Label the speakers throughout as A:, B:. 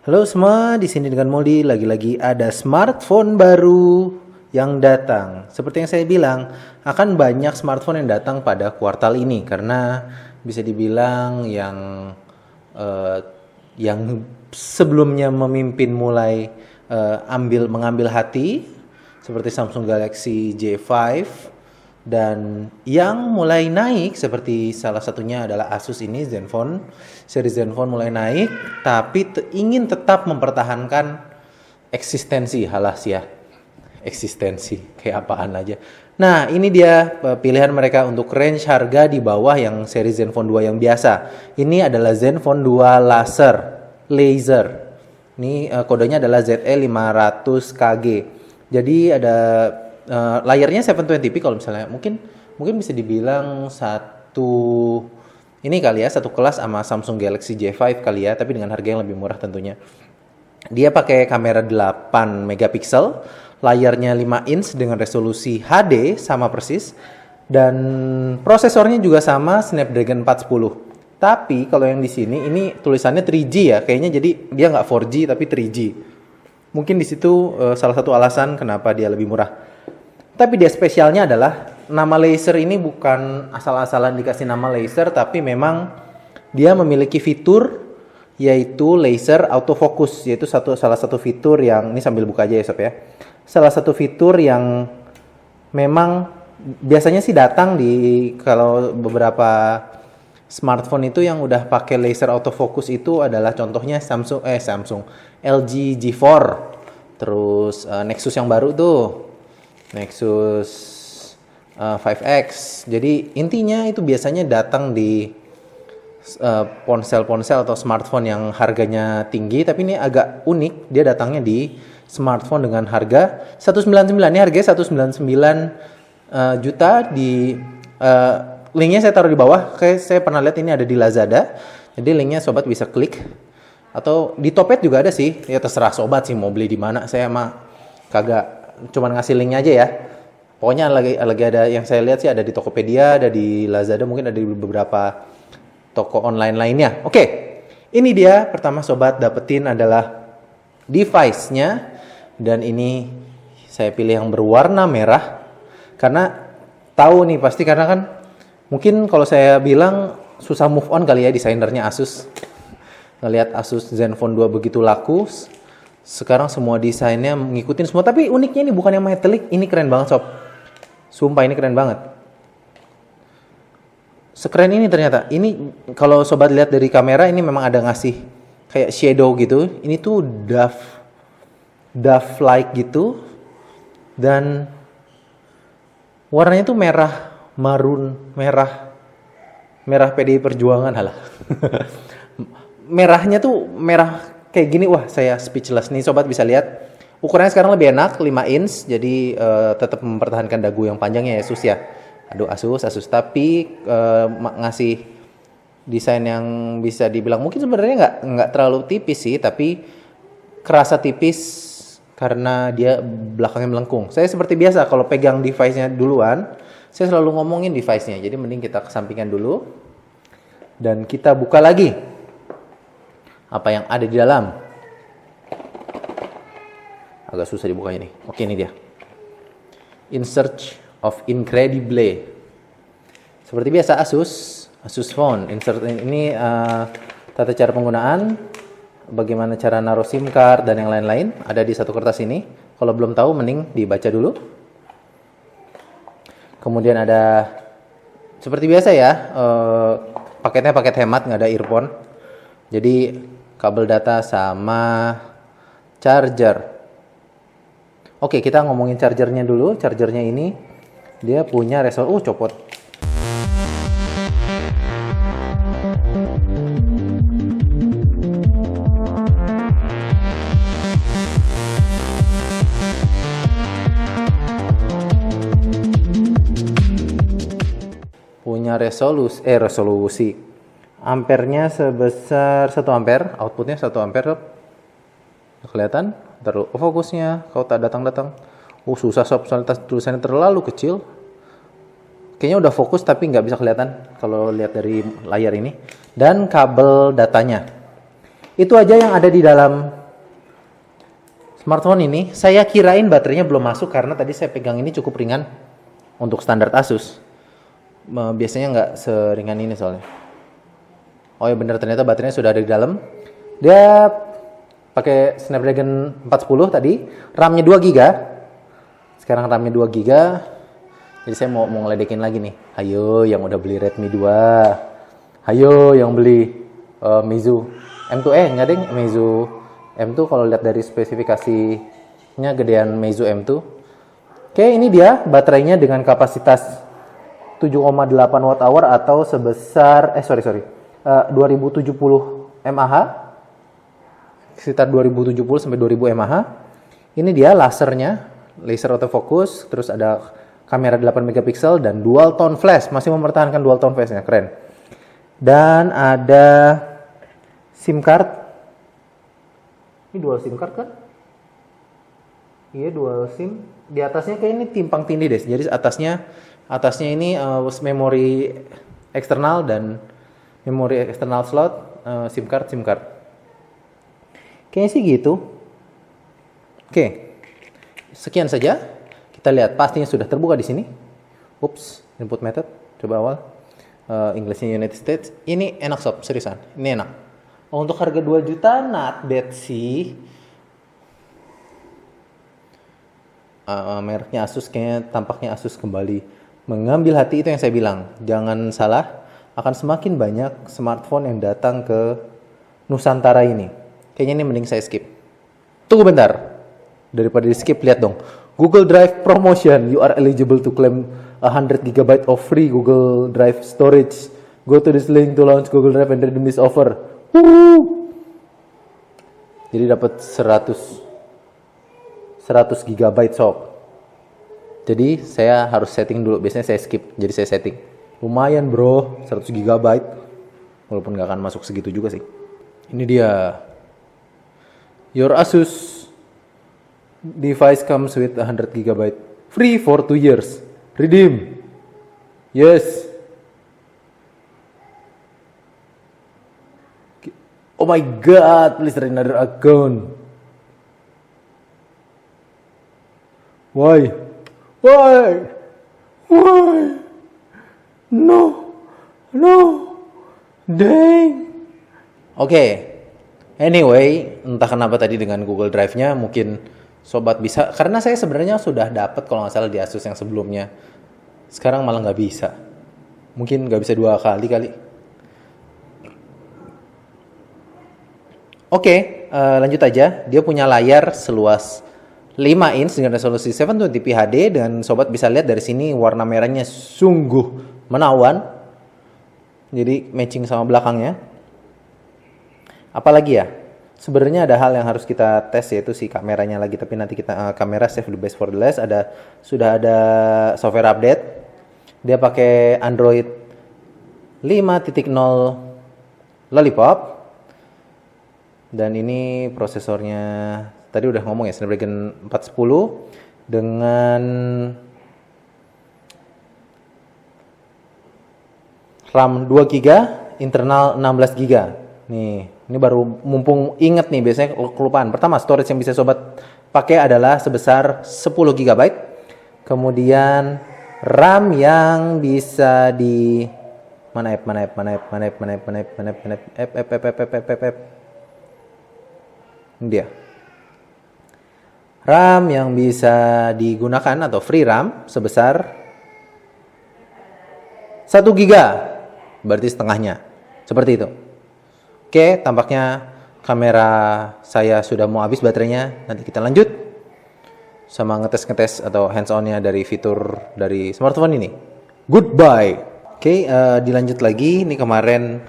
A: Halo semua, di sini dengan Moldi lagi-lagi ada smartphone baru yang datang. Seperti yang saya bilang, akan banyak smartphone yang datang pada kuartal ini karena bisa dibilang eh, yang sebelumnya memimpin mulai mengambil hati seperti Samsung Galaxy J5 dan yang mulai naik seperti salah satunya adalah Asus ini Zenfone. Seri Zenfone mulai naik tapi ingin tetap mempertahankan eksistensi. Halas ya, eksistensi kayak apaan aja. Nah, ini dia pilihan mereka untuk range harga di bawah yang seri Zenfone 2 yang biasa. Ini adalah Zenfone 2 laser. Ini kodenya adalah ZE500KG. Jadi ada layarnya 720p kalau misalnya mungkin bisa dibilang satu kelas sama Samsung Galaxy J5 kali ya, tapi dengan harga yang lebih murah tentunya. Dia pakai kamera 8 megapiksel, layarnya 5 inch dengan resolusi HD sama persis, dan prosesornya juga sama Snapdragon 410. Tapi kalau yang di sini ini tulisannya 3G ya, kayaknya jadi dia nggak 4G tapi 3G. Mungkin di situ salah satu alasan kenapa dia lebih murah. Tapi dia spesialnya adalah nama laser ini bukan asal-asalan dikasih nama laser, tapi memang dia memiliki fitur yaitu laser autofocus, yaitu salah satu fitur yang ini sambil buka aja ya sob ya. Salah satu fitur yang memang biasanya sih datang di kalau beberapa smartphone itu yang udah pakai laser autofocus itu adalah contohnya Samsung LG G4, terus Nexus yang baru tuh. Nexus 5X. Jadi intinya itu biasanya datang di ponsel-ponsel atau smartphone yang harganya tinggi, tapi ini agak unik, dia datangnya di smartphone dengan harga 199. Ini harganya 199 juta di linknya saya taruh di bawah. Kayak saya pernah lihat ini ada di Lazada. Jadi linknya sobat bisa klik. Atau di Topet juga ada sih. Ya terserah sobat sih mau beli di mana. Saya mah kagak, cuman ngasih linknya aja ya. Pokoknya lagi ada yang saya lihat sih ada di Tokopedia, ada di Lazada, mungkin ada di beberapa toko online lainnya. Oke, ini dia pertama sobat dapetin adalah device-nya, dan ini saya pilih yang berwarna merah karena tahu nih pasti, karena kan mungkin kalau saya bilang susah move on kali ya desainernya Asus. Ngelihat Asus Zenfone 2 begitu laku, sekarang semua desainnya ngikutin semua. Tapi uniknya ini bukan yang metallic, ini keren banget sob. Sumpah ini keren banget. Sekeren ini ternyata. Ini kalau sobat lihat dari kamera ini memang ada ngasih kayak shadow gitu. Ini tuh dove like gitu. Dan warnanya tuh merah marun, merah PDI Perjuangan halah. Merahnya tuh merah kayak gini, wah saya speechless nih sobat. Bisa lihat ukurannya sekarang lebih enak 5 inch, jadi tetap mempertahankan dagu yang panjangnya ya Asus ya. Aduh Asus tapi ngasih desain yang bisa dibilang mungkin sebenarnya nggak terlalu tipis sih, tapi kerasa tipis karena dia belakangnya melengkung. Saya seperti biasa kalau pegang device-nya duluan, saya selalu ngomongin device-nya. Jadi mending kita kesampingkan dulu dan kita buka lagi apa yang ada di dalam. Agak susah dibukanya nih. Oke, ini dia. In Search of Incredible. Seperti biasa Asus Phone. Insert ini tata cara penggunaan, bagaimana cara naruh SIM card dan yang lain-lain ada di satu kertas ini. Kalau belum tahu mending dibaca dulu. Kemudian ada seperti biasa ya, paketnya paket hemat, nggak ada earphone. Jadi kabel data sama charger. Oke, kita ngomongin chargernya dulu. Chargernya ini dia punya resolusi copot. Punya resolusi. Ampernya sebesar 1 ampere, outputnya 1 ampere. Kelihatan? Terlalu fokusnya, kalau tak datang-datang. Susah sob, soalnya tulisannya terlalu kecil. Kayaknya udah fokus tapi nggak bisa kelihatan kalau lihat dari layar ini. Dan kabel datanya. Itu aja yang ada di dalam Smartphone ini saya kirain baterainya belum masuk karena tadi saya pegang ini cukup ringan untuk standar Asus. Biasanya nggak seringan ini soalnya. Oh ya benar, ternyata baterainya sudah ada di dalam. Dia pakai Snapdragon 410 tadi, RAM-nya 2 GB. Sekarang RAM-nya 2 GB. Jadi saya mau ngeledekin lagi nih. Ayo yang udah beli Redmi 2. Ayo yang beli Meizu M2 enggak deng, Meizu M2 kalau lihat dari spesifikasinya gedean Meizu M2. Oke, ini dia baterainya dengan kapasitas 7,8 watt hour atau sebesar 2070 mAh. Sekitar 2070 sampai 2000 mAh. Ini dia lasernya, laser autofocus, terus ada kamera 8 megapiksel dan dual tone flash, masih mempertahankan dual tone flashnya, keren. Dan ada SIM card. Ini dual SIM card kan? Iya, dual SIM. Di atasnya kayak ini timpang tindih deh. Jadi atasnya ini memori eksternal dan memori eksternal slot, SIM card. Kayaknya sih gitu. Oke. Sekian saja. Kita lihat pastinya sudah terbuka di sini. Ups, input method. Coba awal. Englishnya United States. Ini enak sob, seriusan. Ini enak. Untuk harga 2 juta, not bad sih. Mereknya Asus, kayaknya tampaknya Asus kembali mengambil hati. Itu yang saya bilang. Jangan salah, akan semakin banyak smartphone yang datang ke Nusantara ini. Kayaknya ini mending saya skip. Tunggu bentar. Daripada di skip, lihat dong. Google Drive promotion. You are eligible to claim 100 GB of free Google Drive storage. Go to this link to launch Google Drive and redeem this offer. Jadi dapat 100 GB sob. Jadi saya harus setting dulu. Biasanya saya skip, jadi saya setting. Lumayan bro, 100 GB. Walaupun gak akan masuk segitu juga sih. Ini dia. Your Asus device comes with 100 GB free for 2 years. Redeem. Yes. Oh my god, please try another account. Why? No. Dang. Oke. Anyway, entah kenapa tadi dengan Google Drive-nya mungkin sobat bisa, karena saya sebenarnya sudah dapat kalau nggak salah di Asus yang sebelumnya. Sekarang malah nggak bisa. Mungkin nggak bisa 2 kali kali. Oke, lanjut aja. Dia punya layar seluas 5 inch dengan resolusi 720p HD, dan sobat bisa lihat dari sini warna merahnya sungguh menawan. Jadi matching sama belakangnya. Apalagi ya? Sebenarnya ada hal yang harus kita tes, yaitu si kameranya lagi, tapi nanti kita kamera save the best for the last. Sudah ada software update. Dia pakai Android 5.0 Lollipop. Dan ini prosesornya tadi udah ngomong ya, Snapdragon 410 dengan RAM 2 GB, internal 16 GB. Nih, ini baru mumpung inget nih, biasanya kelupaan. Pertama, storage yang bisa sobat pakai adalah sebesar 10 GB. Kemudian RAM yang bisa di mana app. Ini dia. RAM yang bisa digunakan atau free RAM sebesar 1 GB. Berarti setengahnya. Seperti itu. Oke, tampaknya kamera saya sudah mau habis baterainya. Nanti kita lanjut sama ngetes atau hands on-nya dari fitur dari smartphone ini. Goodbye. Oke, dilanjut lagi. Ini kemarin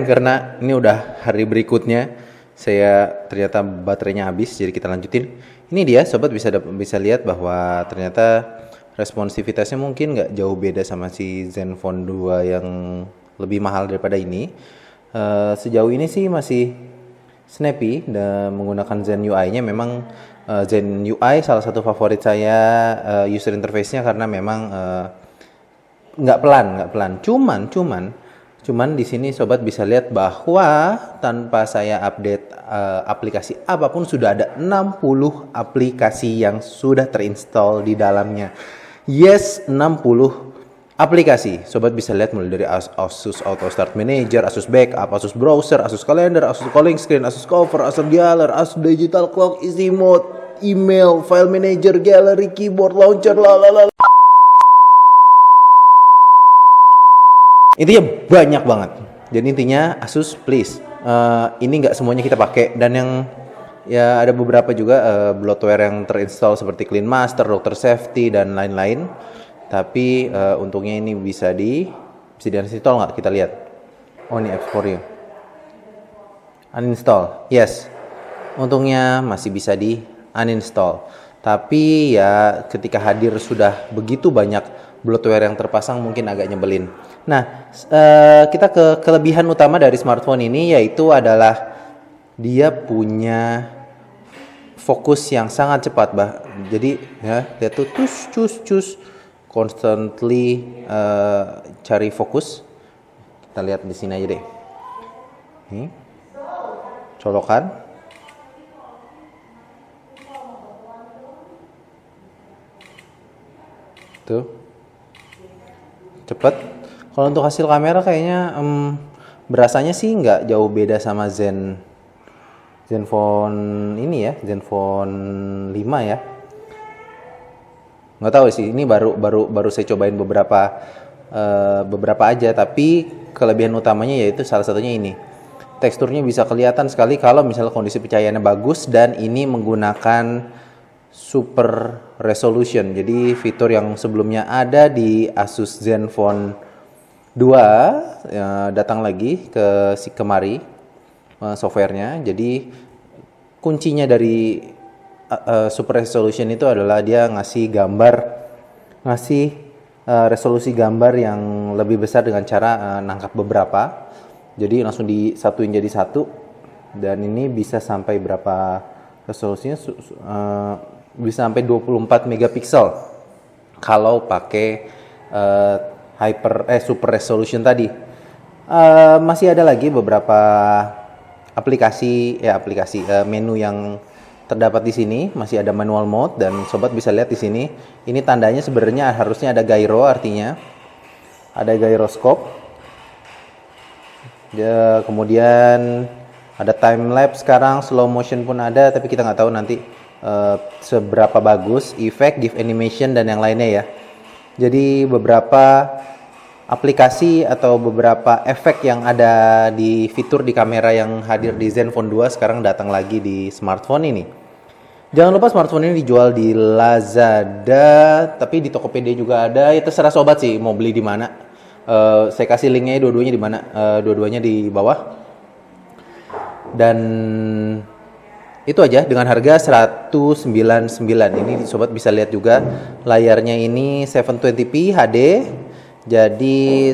A: karena ini udah hari berikutnya. Saya ternyata baterainya habis, jadi kita lanjutin. Ini dia, sobat bisa lihat bahwa ternyata responsivitasnya mungkin nggak jauh beda sama si Zenfone 2 yang lebih mahal daripada ini. Sejauh ini sih masih snappy dan menggunakan Zen UI-nya. Memang Zen UI salah satu favorit saya user interface-nya, karena memang nggak pelan. Cuman Cuman di sini sobat bisa lihat bahwa tanpa saya update aplikasi apapun sudah ada 60 aplikasi yang sudah terinstall di dalamnya. Yes, 60 aplikasi. Sobat bisa lihat mulai dari Asus Auto Start Manager, Asus Backup, Asus Browser, Asus Calendar, Asus Calling Screen, Asus Cover, Asus Dialer, Asus Digital Clock, Easy Mode, Email, File Manager, Gallery, Keyboard, Launcher, lalala. Intinya banyak banget. Jadi intinya Asus please, ini nggak semuanya kita pakai, dan yang ya ada beberapa juga bloatware yang terinstall seperti Clean Master, Router Safety dan lain-lain. Tapi untungnya ini bisa di-uninstall nggak? Kita lihat. Oh ini apps for you. Uninstall, yes. Untungnya masih bisa di-uninstall. Tapi ya ketika hadir sudah begitu banyak bloatware yang terpasang mungkin agak nyebelin. Nah, kita ke kelebihan utama dari smartphone ini, yaitu adalah dia punya fokus yang sangat cepat, Jadi ya, lihat tuh cus constantly cari fokus. Kita lihat di sini aja deh. Nih, colokan. Tuh, cepet. Kalau untuk hasil kamera kayaknya berasanya sih nggak jauh beda sama Zenfone ini ya, Zenfone 5 ya. Nggak tahu sih, ini baru saya cobain beberapa aja, tapi kelebihan utamanya yaitu salah satunya ini. Teksturnya bisa kelihatan sekali kalau misalnya kondisi pencahayaannya bagus, dan ini menggunakan super resolution. Jadi fitur yang sebelumnya ada di Asus Zenfone 2 datang lagi kemari softwarenya. Jadi kuncinya dari super resolution itu adalah dia ngasih resolusi gambar yang lebih besar dengan cara nangkap beberapa. Jadi langsung disatuin jadi satu, dan ini bisa sampai berapa resolusinya? Bisa sampai 24 megapiksel kalau pakai super resolution tadi. Masih ada lagi beberapa aplikasi menu yang terdapat di sini. Masih ada manual mode, dan sobat bisa lihat di sini. Ini tandanya sebenarnya harusnya ada gyro, artinya ada gyroscope. Ya, kemudian ada time lapse sekarang, slow motion pun ada, tapi kita nggak tahu nanti seberapa bagus efek, GIF animation dan yang lainnya ya. Jadi beberapa aplikasi atau beberapa efek yang ada di fitur di kamera yang hadir di Zenfone 2 sekarang datang lagi di smartphone ini. Jangan lupa smartphone ini dijual di Lazada, tapi di Tokopedia juga ada. Ya terserah sobat sih mau beli di mana. Saya kasih linknya dua-duanya di mana? Dua-duanya di bawah. Dan itu aja dengan harga 199. Ini sobat bisa lihat juga layarnya ini 720p HD. Jadi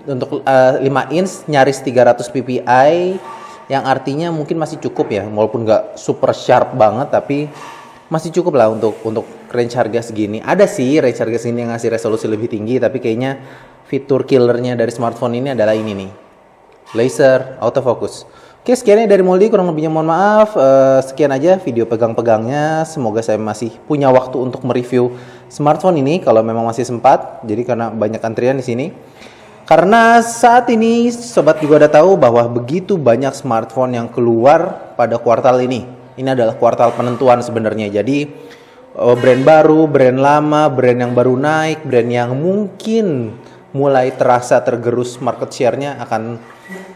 A: untuk 5 inch nyaris 300 ppi, yang artinya mungkin masih cukup ya, walaupun nggak super sharp banget, tapi masih cukup lah untuk range harga segini. Ada sih range harga segini yang ngasih resolusi lebih tinggi, tapi kayaknya fitur killernya dari smartphone ini adalah ini nih, laser autofocus. Oke, sekiannya dari Moldi, kurang lebihnya mohon maaf. Sekian aja video pegang-pegangnya. Semoga saya masih punya waktu untuk mereview smartphone ini kalau memang masih sempat. Jadi karena banyak antrian di sini. Karena saat ini sobat juga udah tahu bahwa begitu banyak smartphone yang keluar pada kuartal ini. Ini adalah kuartal penentuan sebenarnya. Jadi brand baru, brand lama, brand yang baru naik, brand yang mungkin mulai terasa tergerus market share-nya akan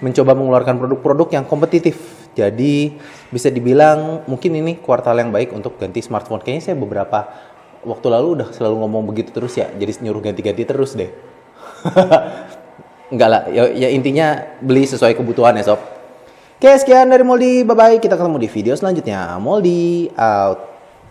A: mencoba mengeluarkan produk-produk yang kompetitif. Jadi bisa dibilang mungkin ini kuartal yang baik untuk ganti smartphone. Kayaknya saya beberapa waktu lalu udah selalu ngomong begitu terus ya. Jadi nyuruh ganti-ganti terus deh. Enggak lah, ya intinya beli sesuai kebutuhan ya sob. Oke, sekian dari Moldi, bye-bye. Kita ketemu di video selanjutnya. Moldi out.